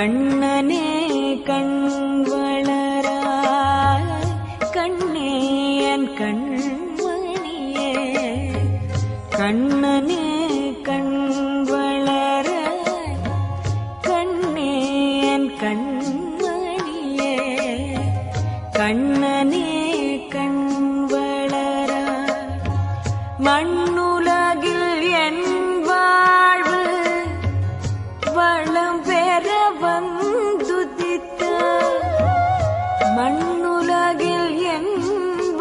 கண்ணனே கண் வளராய் கண்ணே என் கண்மணியே கண்ணனே கண் வளராய் கண்ணே என் கண்மணியே கண்ணனே கண் வளராய் மண்ணுலகில் என் வாழ்வு வளம் பெற வந்துதித்த மண்ணுலகில் என்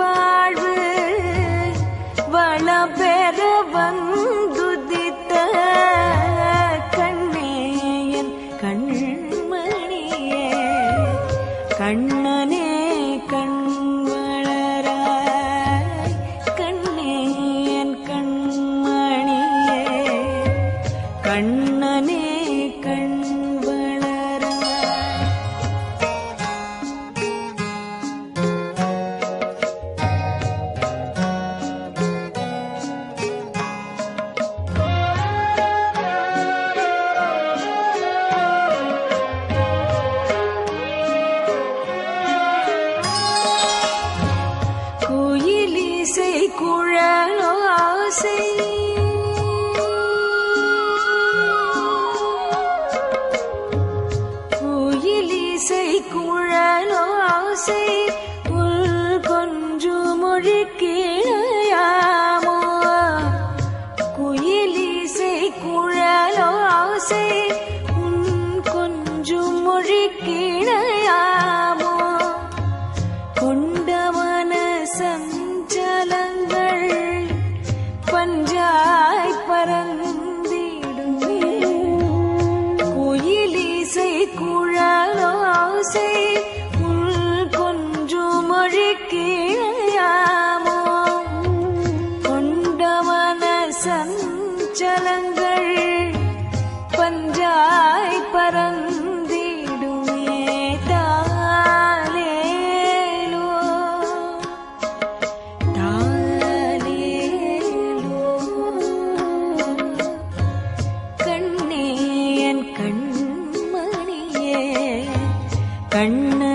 வாழ்வு வளம் பெற வந்துதித்த கண்ணே என் கண்மணியே கண்ணனே கண் வளராய் கண்ணே என் கண்மணியே கண்ணனே கண் குயிலிசை குழலோசை குயிலிசை குழலோசை உள் கொஞ்சு மொழி கிளையாமோ குயிலிசை குழலோசை உன் கொஞ்சு மொழி கிளையாமோ கொண்டவன சஞ்சலங்கள் பஞ்சாய் பரந்திடுமே குயிலிசை குழலோசை உள் கொஞ்சு மொழி கிளையாமோ கொண்டவன சஞ்சலங்கள் பஞ்சாய் பரந்திடுமே கண்ணே